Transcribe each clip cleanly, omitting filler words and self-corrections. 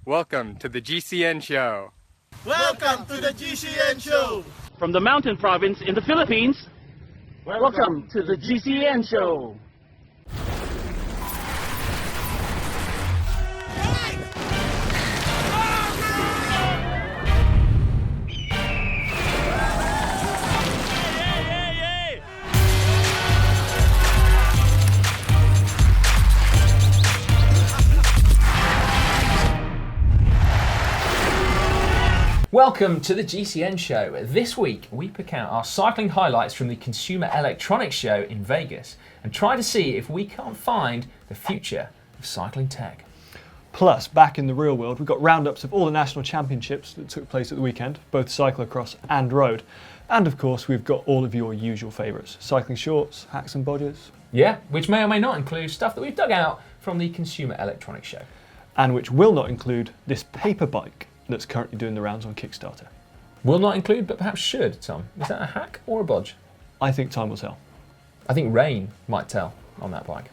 Welcome to the GCN Show. Welcome to the GCN Show. From the mountain province in the Philippines, welcome to the GCN Show. Welcome to the GCN Show. This week we pick out our cycling highlights from the Consumer Electronics Show in Vegas and try to see if we can't find the future of cycling tech. Plus, back in the real world, we've got roundups of all the national championships that took place at the weekend, both cyclocross and road. And of course, we've got all of your usual favourites, cycling shorts, hacks and bodges. Yeah, which may or may not include stuff that we've dug out from the Consumer Electronics Show. And which will not include this paper bike that's currently doing the rounds on Kickstarter. Will not include, but perhaps should, Tom. Is that a hack or a bodge? I think time will tell. I think rain might tell on that bike.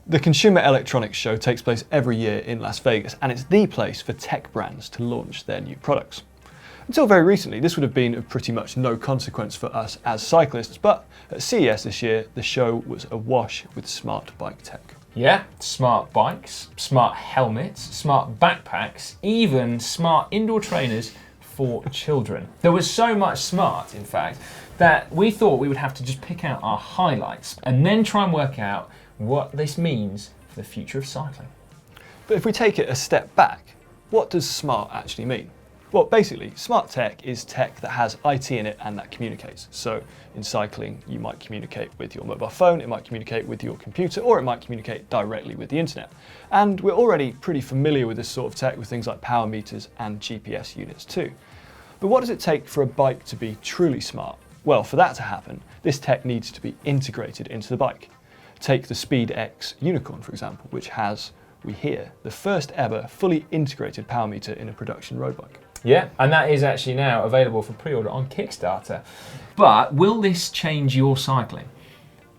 The Consumer Electronics Show takes place every year in Las Vegas, and it's the place for tech brands to launch their new products. Until very recently, this would have been of pretty much no consequence for us as cyclists, but at CES this year, the show was awash with smart bike tech. Yeah, smart bikes, smart helmets, smart backpacks, even smart indoor trainers for children. There was so much smart, in fact, that we thought we would have to just pick out our highlights and then try and work out what this means for the future of cycling. But if we take it a step back, what does smart actually mean? Well, basically, smart tech is tech that has IT in it and that communicates. So in cycling, you might communicate with your mobile phone, it might communicate with your computer, or it might communicate directly with the internet. And we're already pretty familiar with this sort of tech with things like power meters and GPS units too. But what does it take for a bike to be truly smart? Well, for that to happen, this tech needs to be integrated into the bike. Take the SpeedX Unicorn, for example, which has, we hear, the first ever fully integrated power meter in a production road bike. Yeah, and that is actually now available for pre-order on Kickstarter. But will this change your cycling?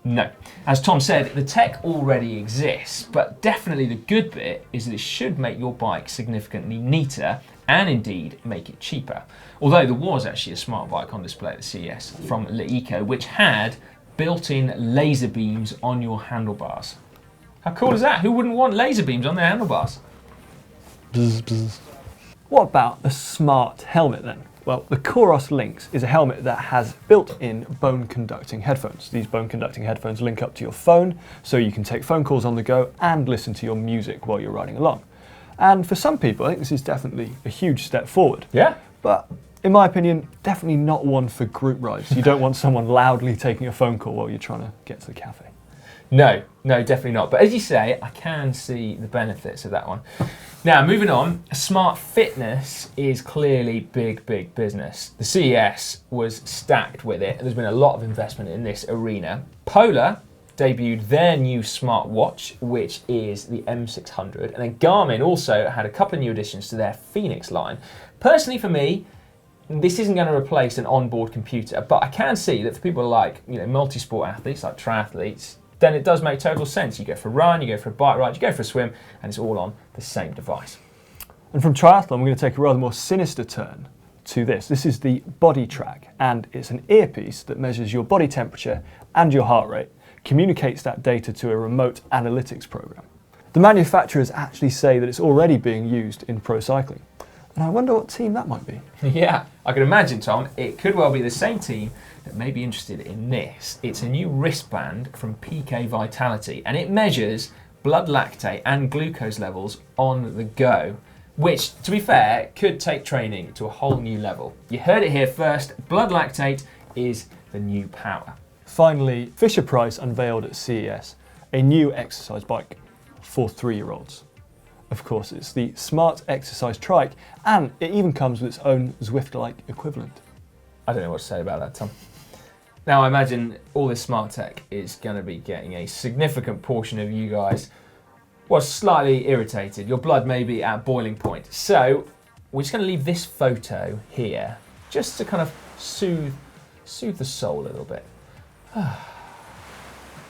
No. As Tom said, the tech already exists, but definitely the good bit is that it should make your bike significantly neater and indeed make it cheaper. Although there was actually a smart bike on display at the CES from LeEco, which had built-in laser beams on your handlebars. How cool is that? Who wouldn't want laser beams on their handlebars? Bzzz, bzzz. What about a smart helmet then? Well, the Coros Lynx is a helmet that has built-in bone-conducting headphones. These bone-conducting headphones link up to your phone, so you can take phone calls on the go and listen to your music while you're riding along. And for some people, I think this is definitely a huge step forward. Yeah. But in my opinion, definitely not one for group rides. You don't want someone loudly taking a phone call while you're trying to get to the cafe. No, definitely not. But as you say, I can see the benefits of that one. Now, moving on, smart fitness is clearly big business. The CES was stacked with it, and there's been a lot of investment in this arena. Polar debuted their new smartwatch, which is the M600, and then Garmin also had a couple of new additions to their Phoenix line. Personally, for me, this isn't going to replace an onboard computer, but I can see that for people like, multi-sport athletes, like triathletes, then it does make total sense. You go for a run, you go for a bike ride, you go for a swim, and it's all on the same device. And from triathlon, we're going to take a rather more sinister turn to this. This is the Body Track, and it's an earpiece that measures your body temperature and your heart rate, communicates that data to a remote analytics program. The manufacturers actually say that it's already being used in pro cycling. And I wonder what team that might be. Yeah, I can imagine, Tom. It could well be the same team that may be interested in this. It's a new wristband from PK Vitality, and it measures blood lactate and glucose levels on the go, which, to be fair, could take training to a whole new level. You heard it here first. Blood lactate is the new power. Finally, Fisher-Price unveiled at CES a new exercise bike for 3-year-olds. Of course, it's the Smart Exercise Trike, and it even comes with its own Zwift-like equivalent. I don't know what to say about that, Tom. Now, I imagine all this smart tech is going to be getting a significant portion of you guys, well, slightly irritated. Your blood may be at boiling point. So, we're just going to leave this photo here, just to kind of soothe the soul a little bit.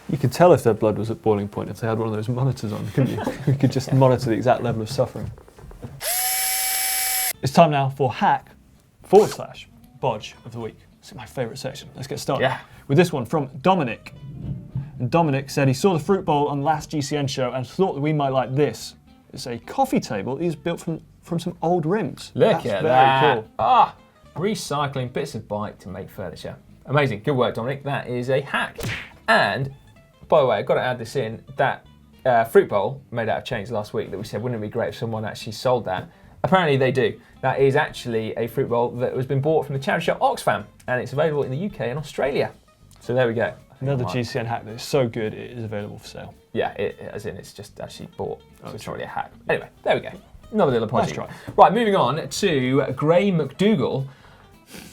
You could tell if their blood was at boiling point if they had one of those monitors on, couldn't you? You could just monitor the exact level of suffering. It's time now for hack/bodge of the week. This is my favourite section. Let's get started with this one from Dominic. And Dominic said he saw the fruit bowl on the last GCN show and thought that we might like this. It's a coffee table. It is built from some old rims. Look That's at very that. cool. Ah, recycling bits of bike to make furniture. Amazing. Good work, Dominic. That is a hack. And, by the way, I've got to add this in. That fruit bowl made out of chains last week that we said, wouldn't it be great if someone actually sold that? Apparently they do. That is actually a fruit bowl that has been bought from the charity shop Oxfam, and it's available in the UK and Australia. So there we go. Another GCN hack that is so good it is available for sale. Yeah, as in it's just actually bought, so it's not really a hack. Anyway, there we go. Another little point. Nice try. Right, moving on to Gray McDougall.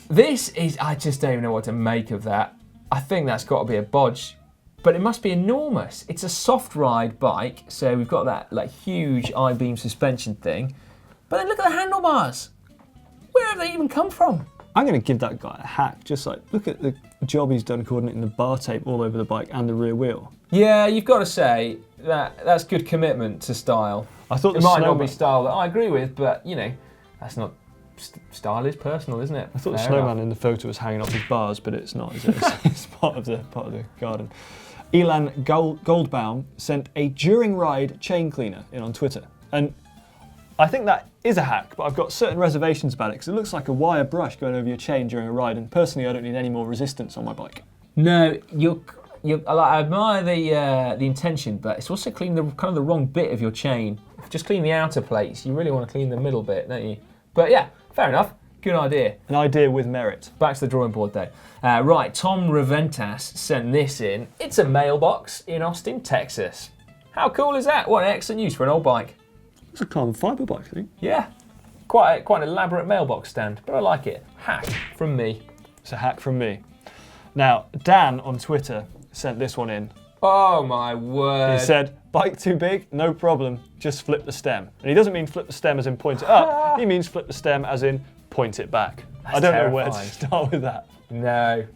This is, I just don't even know what to make of that. I think that's got to be a bodge, but it must be enormous. It's a soft ride bike, so we've got that like huge I-beam suspension thing, but then look at the handlebars. Where have they even come from? I'm going to give that guy a hack. Just like, look at the job he's done coordinating the bar tape all over the bike and the rear wheel. Yeah, you've got to say that's good commitment to style. I thought it might not be style that I agree with, but you know, that's not style is personal, isn't it? I thought the snowman in the photo was hanging off his bars, but it's not, is it? It's part of the garden. Elan Goldbaum sent a during ride chain cleaner in on Twitter, and I think that is a hack, but I've got certain reservations about it because it looks like a wire brush going over your chain during a ride, and personally I don't need any more resistance on my bike. No, I admire the intention, but it's also cleaning the wrong bit of your chain. If you just clean the outer plates, you really want to clean the middle bit, don't you? But yeah, fair enough. Good idea. An idea with merit. Back to the drawing board though. Right, Tom Reventas sent this in. It's a mailbox in Austin, Texas. How cool is that? What an excellent use for an old bike. It's a carbon fibre bike, I think. Yeah, quite an elaborate mailbox stand, but I like it. Hack from me. It's a hack from me. Now, Dan on Twitter sent this one in. Oh my word. He said, bike too big? No problem, just flip the stem. And he doesn't mean flip the stem as in point it up, he means flip the stem as in point it back. That's I don't terrifying. know where to start with that. No.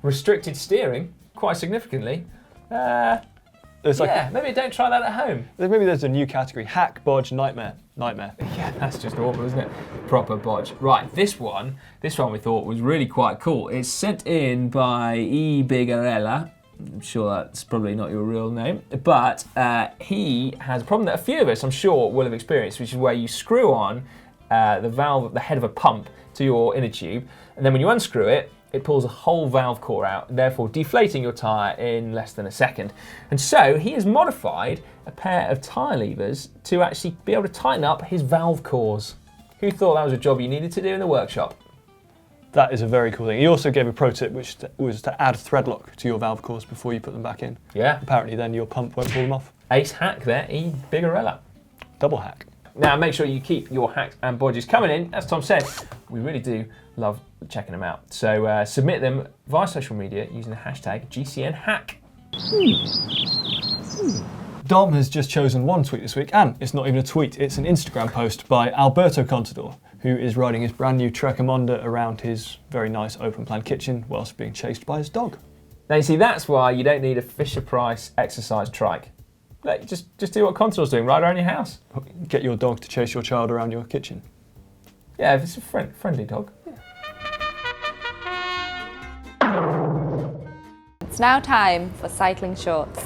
Restricted steering, quite significantly. Maybe don't try that at home. Maybe there's a new category, hack, bodge, nightmare. Yeah, that's just awful, isn't it? Proper bodge. Right, this one we thought was really quite cool. It's sent in by E. Bigarella. I'm sure that's probably not your real name, but he has a problem that a few of us, I'm sure, will have experienced, which is where you screw on the valve at the head of a pump to your inner tube, and then when you unscrew it, it pulls a whole valve core out, therefore deflating your tyre in less than a second. And so he has modified a pair of tyre levers to actually be able to tighten up his valve cores. Who thought that was a job you needed to do in the workshop? That is a very cool thing. He also gave a pro tip, which was to add thread lock to your valve cores before you put them back in. Yeah. Apparently then your pump won't pull them off. Ace hack there, E. Bigarella. Double hack. Now make sure you keep your hacks and bodges coming in. As Tom said, we really do love checking them out. So submit them via social media using the hashtag GCNHack. Dom has just chosen one tweet this week, and it's not even a tweet, it's an Instagram post by Alberto Contador, who is riding his brand new Trekker around his very nice open plan kitchen whilst being chased by his dog. Now you see, that's why you don't need a Fisher-Price exercise trike. Like, just do what Contador's doing, ride around your house. Get your dog to chase your child around your kitchen. Yeah, if it's a friendly dog. Yeah. It's now time for cycling shorts.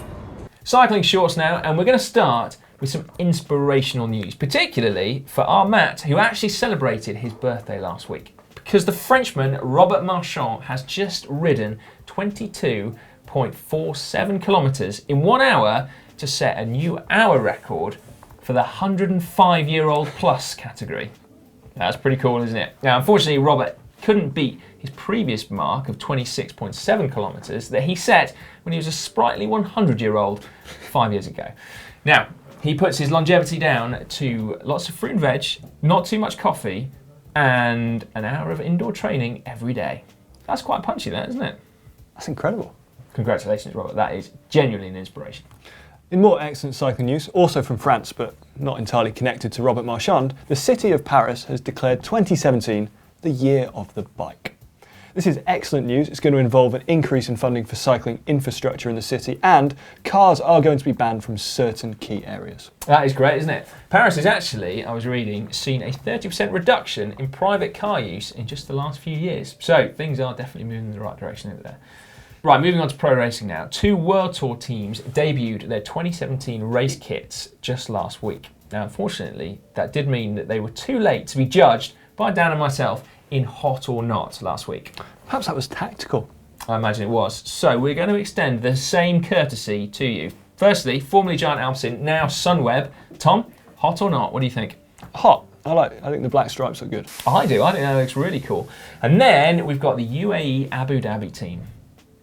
Cycling shorts now, and we're going to start with some inspirational news, particularly for our Matt, who actually celebrated his birthday last week. Because the Frenchman Robert Marchand has just ridden 22.47 kilometres in 1 hour to set a new hour record for the 105-year-old plus category. That's pretty cool, isn't it? Now, unfortunately, Robert couldn't beat his previous mark of 26.7 kilometres that he set when he was a sprightly 100-year-old 5 years ago. Now, he puts his longevity down to lots of fruit and veg, not too much coffee, and an hour of indoor training every day. That's quite punchy, that, isn't it? That's incredible. Congratulations, Robert. That is genuinely an inspiration. In more excellent cycling news, also from France, but not entirely connected to Robert Marchand, the city of Paris has declared 2017 the year of the bike. This is excellent news. It's going to involve an increase in funding for cycling infrastructure in the city, and cars are going to be banned from certain key areas. That is great, isn't it? Paris has actually, I was reading, seen a 30% reduction in private car use in just the last few years. So things are definitely moving in the right direction over there. Right, moving on to pro racing now. 2 World Tour teams debuted their 2017 race kits just last week. Now, unfortunately, that did mean that they were too late to be judged by Dan and myself in Hot or Not last week. Perhaps that was tactical. I imagine it was. So we're going to extend the same courtesy to you. Firstly, formerly Giant Alpecin, now Sunweb. Tom, Hot or Not, what do you think? Hot. I think the black stripes look good. I do. I think that looks really cool. And then we've got the UAE Abu Dhabi team.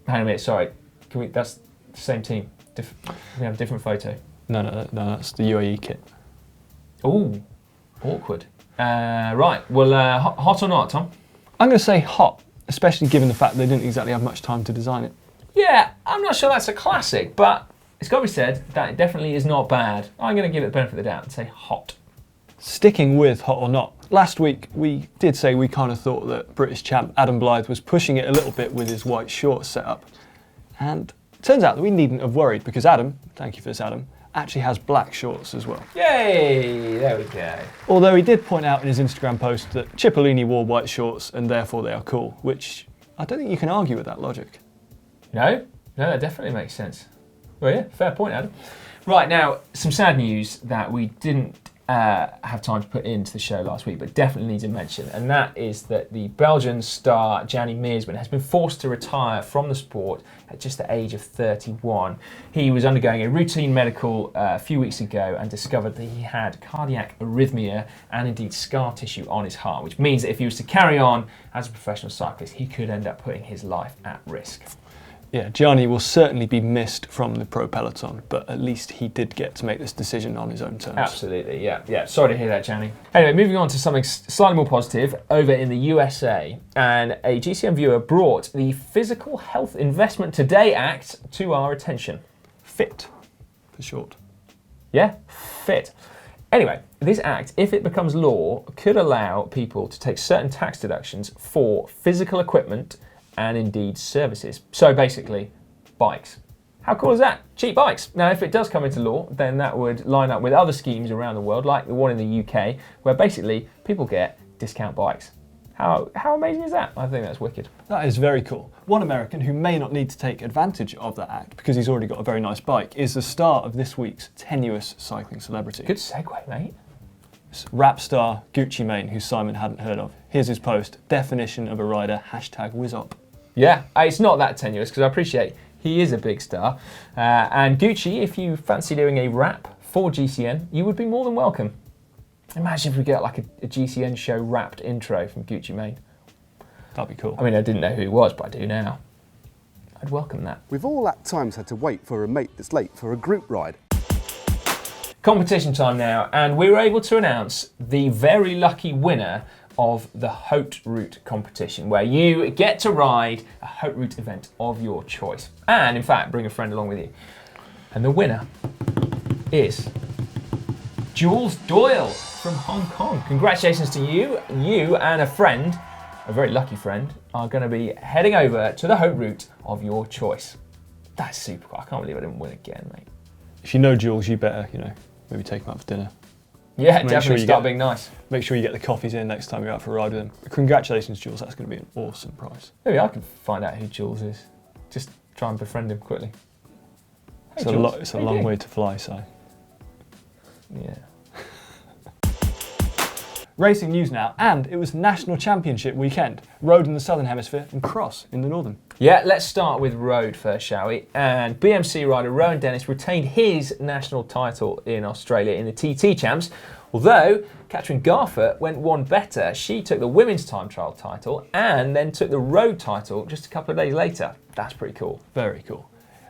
Hang on a minute, sorry. That's the same team. We have a different photo. No, that's the UAE kit. Ooh, awkward. Right, well, hot or not, Tom? I'm going to say hot, especially given the fact they didn't exactly have much time to design it. Yeah, I'm not sure that's a classic, but it's got to be said that it definitely is not bad. I'm going to give it the benefit of the doubt and say hot. Sticking with hot or not, last week we did say we kind of thought that British champ Adam Blythe was pushing it a little bit with his white shorts setup. And it turns out that we needn't have worried because Adam, thank you for this Adam, actually has black shorts as well. Yay, there we go. Although he did point out in his Instagram post that Cipollini wore white shorts and therefore they are cool, which I don't think you can argue with that logic. No, that definitely makes sense. Well, yeah, fair point, Adam. Right, now, some sad news that we didn't have time to put into the show last week, but definitely need to mention, and that is that the Belgian star Gianni Meersman has been forced to retire from the sport at just the age of 31. He was undergoing a routine medical a few weeks ago and discovered that he had cardiac arrhythmia and indeed scar tissue on his heart, which means that if he was to carry on as a professional cyclist, he could end up putting his life at risk. Yeah, Gianni will certainly be missed from the pro peloton, but at least he did get to make this decision on his own terms. Absolutely, yeah. Sorry to hear that, Gianni. Anyway, moving on to something slightly more positive, over in the USA, and a GCN viewer brought the Physical Health Investment Today Act to our attention. FIT, for short. Yeah, FIT. Anyway, this act, if it becomes law, could allow people to take certain tax deductions for physical equipment and indeed services. So basically, bikes. How cool is that? Cheap bikes. Now, if it does come into law, then that would line up with other schemes around the world, like the one in the UK, where basically people get discount bikes. How amazing is that? I think that's wicked. That is very cool. One American who may not need to take advantage of that act because he's already got a very nice bike is the star of this week's tenuous cycling celebrity. Good segue, mate. It's rap star Gucci Mane, who Simon hadn't heard of. Here's his post, definition of a rider, #WizOp. Yeah, it's not that tenuous because I appreciate he is a big star. And Gucci, if you fancy doing a rap for GCN, you would be more than welcome. Imagine if we get like a GCN show rapped intro from Gucci Mane. That'd be cool. I mean, I didn't know who he was, but I do now. I'd welcome that. We've all at times had to wait for a mate that's late for a group ride. Competition time now, and we were able to announce the very lucky winner of the Haute Route competition, where you get to ride a Haute Route event of your choice. And in fact, bring a friend along with you. And the winner is Jules Doyle from Hong Kong. Congratulations to you. You and a friend, a very lucky friend, are going to be heading over to the Haute Route of your choice. That's super cool. I can't believe I didn't win again, mate. If you know Jules, you better, maybe take him out for dinner. Yeah, Make definitely sure you start being nice. Make sure you get the coffees in next time you're out for a ride with him. Congratulations, Jules. That's going to be an awesome prize. Maybe I can find out who Jules is. Just try and befriend him quickly. Hey, It's Jules, a how you long doing? way to fly, so. Yeah. Racing news now, and it was National Championship weekend. Road in the Southern Hemisphere and cross in the Northern. Yeah, let's start with road first, shall we? And BMC rider Rowan Dennis retained his national title in Australia in the TT Champs, although Katrin Garfert went one better. She took the women's time trial title and then took the road title just a couple of days later. That's pretty cool. Very cool.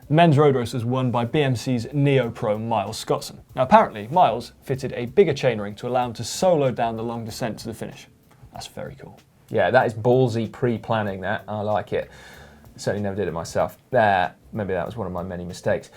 The men's road race was won by BMC's neo-pro Miles Scottson. Now apparently, Miles fitted a bigger chainring to allow him to solo down the long descent to the finish. That's very cool. Yeah, that is ballsy pre-planning that. I like it. Certainly never did it myself. Maybe that was one of my many mistakes.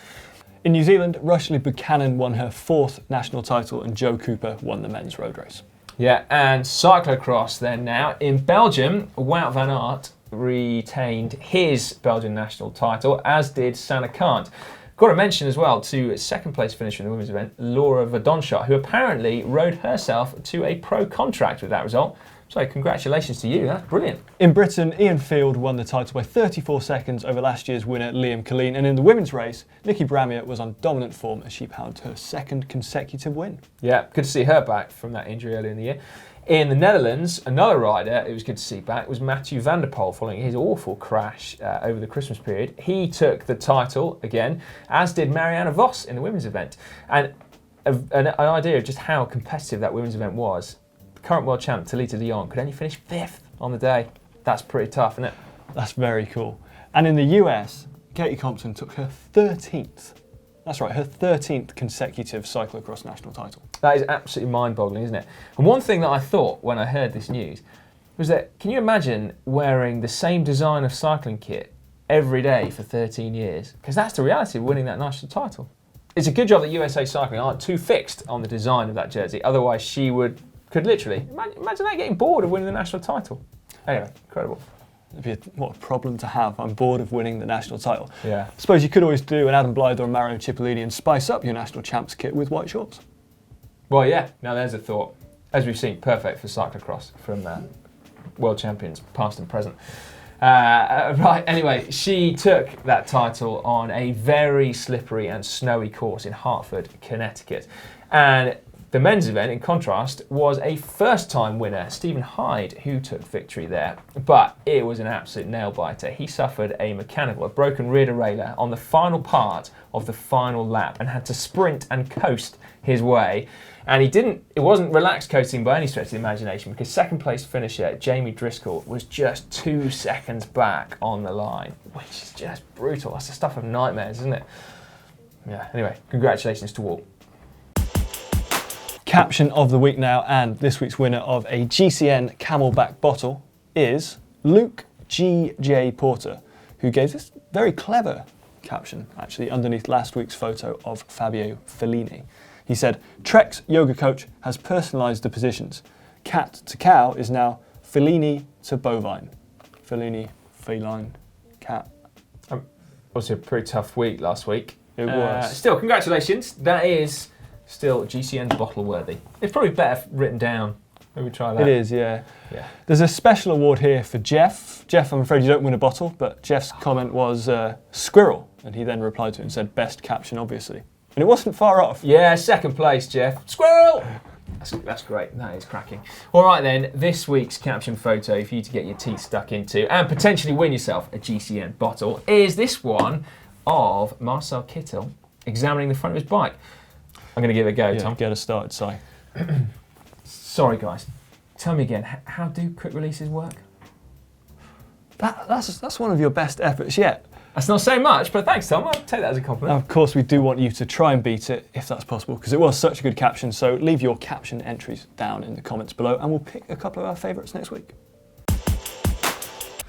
In New Zealand, Rushley Buchanan won her 4th national title and Joe Cooper won the men's road race. Yeah, and cyclocross then now. In Belgium, Wout van Aert retained his Belgian national title, as did Sanne Cant. Got to mention as well to second place finisher in the women's event, Laura Verdonschot, who apparently rode herself to a pro contract with that result. So congratulations to you, that's brilliant. In Britain, Ian Field won the title by 34 seconds over last year's winner Liam Colleen, and in the women's race, Nikki Bramier was on dominant form as she powered her second consecutive win. Yeah, good to see her back from that injury earlier in the year. In the Netherlands, another rider it was good to see back was Mathieu van der Poel following his awful crash over the Christmas period. He took the title again, as did Marianne Vos in the women's event. And an idea of just how competitive that women's event was. Current world champ Talita de Jong could only finish 5th on the day. That's pretty tough, isn't it? That's very cool. And in the US, Katie Compton took her 13th. That's right, her 13th consecutive cyclocross national title. That is absolutely mind-boggling, isn't it? And one thing that I thought when I heard this news was that, can you imagine wearing the same design of cycling kit every day for 13 years? Because that's the reality of winning that national title. It's a good job that USA Cycling aren't too fixed on the design of that jersey, otherwise she could literally, imagine that getting bored of winning the national title. Anyway, incredible. What a problem to have. I'm bored of winning the national title. Yeah. I suppose you could always do an Adam Blythe or a Mario Cipollini and spice up your national champs kit with white shorts. Well, yeah, now there's a thought. As we've seen, perfect for cyclocross from world champions, past and present. Right, anyway, she took that title on a very slippery and snowy course in Hartford, Connecticut. And the men's event, in contrast, was a first-time winner, Stephen Hyde, who took victory there. But it was an absolute nail-biter. He suffered a broken rear derailleur on the final part of the final lap and had to sprint and coast his way. And it wasn't relaxed coasting by any stretch of the imagination, because second-place finisher Jamie Driscoll was just 2 seconds back on the line, which is just brutal. That's the stuff of nightmares, isn't it? Yeah, anyway, congratulations to all. Caption of the week now, and this week's winner of a GCN Camelback bottle is Luke G.J. Porter, who gave this very clever caption, actually, underneath last week's photo of Fabio Fellini. He said, Trek's yoga coach has personalised the positions. Cat to cow is now Fellini to bovine. Fellini, feline, cat. Obviously a pretty tough week last week. It was. Still, congratulations. That is still GCN's bottle worthy. It's probably better written down. Maybe try that. It is, yeah. Yeah. There's a special award here for Jeff. Jeff, I'm afraid you don't win a bottle, but Jeff's comment was squirrel, and he then replied to it and said best caption, obviously. And it wasn't far off. Yeah, second place, Jeff. Squirrel! That's great. That is cracking. All right then, this week's caption photo for you to get your teeth stuck into and potentially win yourself a GCN bottle is this one of Marcel Kittel examining the front of his bike. I'm going to give it a go, Tom. Get us started, Si. Sorry, guys. Tell me again, how do quick releases work? That's one of your best efforts yet. That's not saying much, but thanks, Tom. I'll take that as a Now, compliment. of course, we do want you to try and beat it, if that's possible, because it was such a good caption. So leave your caption entries down in the comments below, and we'll pick a couple of our favourites next week.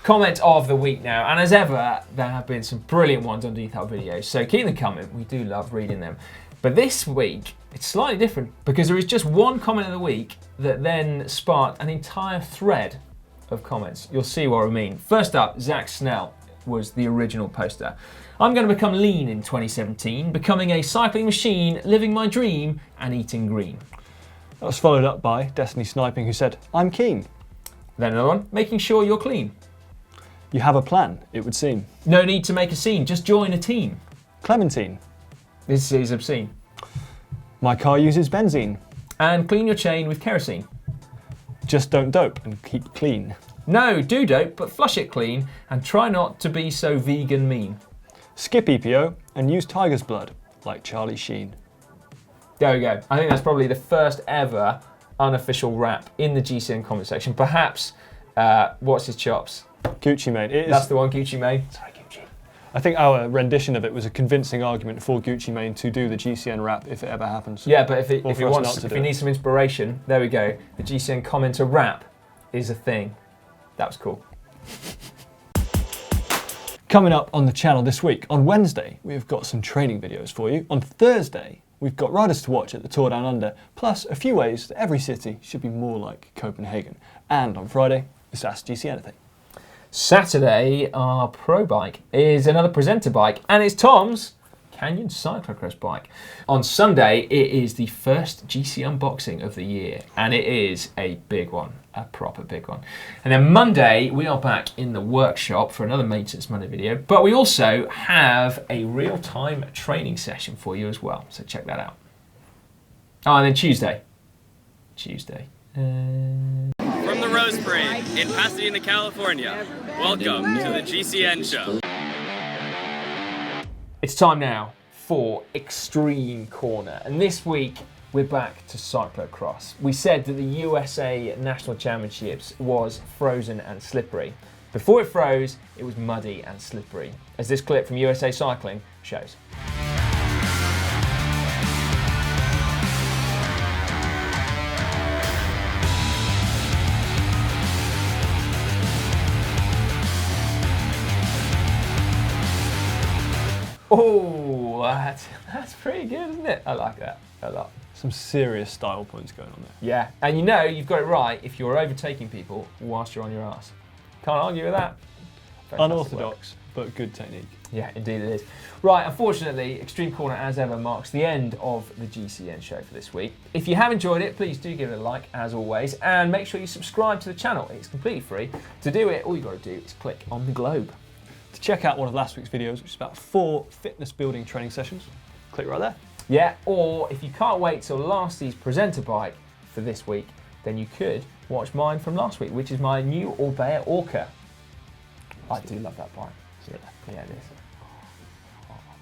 Comment of the week now, and as ever, there have been some brilliant ones underneath our videos, so keep them coming. We do love reading them. But this week, it's slightly different, because there is just one comment of the week that then sparked an entire thread of comments. You'll see what I mean. First up, Zach Snell was the original poster. I'm going to become lean in 2017, becoming a cycling machine, living my dream, and eating green. That was followed up by Destiny Sniping, who said, I'm keen. Then another one, making sure you're clean. You have a plan, it would seem. No need to make a scene, just join a team. Clementine. This is obscene. My car uses benzene. And clean your chain with kerosene. Just don't dope and keep clean. No, do dope, but flush it clean, and try not to be so vegan mean. Skip EPO and use tiger's blood, like Charlie Sheen. There we go. I think that's probably the first ever unofficial rap in the GCN comment section. Perhaps, what's his chops? Gucci Mane. It is, That's the one, Gucci Mane. Sorry, Gucci. I think our rendition of it was a convincing argument for Gucci Mane to do the GCN rap if it ever happens. Yeah, but if for us not to if do he it. needs some inspiration, there we go. The GCN commenter rap is a thing. That was cool. Coming up on the channel this week, on Wednesday, we've got some training videos for you. On Thursday, we've got riders to watch at the Tour Down Under, plus a few ways that every city should be more like Copenhagen. And on Friday, it's Ask GC Anything. Saturday, our pro bike is another presenter bike, and it's Tom's Canyon cyclocross bike. On Sunday, it is the first GC unboxing of the year, and it is a big one, a proper big one. And then Monday, we are back in the workshop for another Maintenance Monday video, but we also have a real-time training session for you as well, so check that out. Oh, and then Tuesday. From the Rose Parade in Pasadena, California, welcome to the GCN Show. It's time now for Extreme Corner, and this week we're back to cyclocross. We said that the USA National Championships was frozen and slippery. Before it froze, it was muddy and slippery, as this clip from USA Cycling shows. Oh, that's pretty good, isn't it? I like that a lot. Some serious style points going on there. Yeah, and you know you've got it right if you're overtaking people whilst you're on your ass. Can't argue with that. Fantastic Unorthodox, but good technique. Yeah, indeed it is. Right, unfortunately, Extreme Corner, as ever, marks the end of the GCN show for this week. If you have enjoyed it, please do give it a like, as always, and make sure you subscribe to the channel. It's completely free. To do it, all you've got to do is click on the globe. To check out one of last week's videos, which is about 4 fitness building training sessions, click right there. Yeah, or if you can't wait till Lasty's presenter bike for this week, then you could watch mine from last week, which is my new Orbea Orca. I do love that bike. Yeah, it is.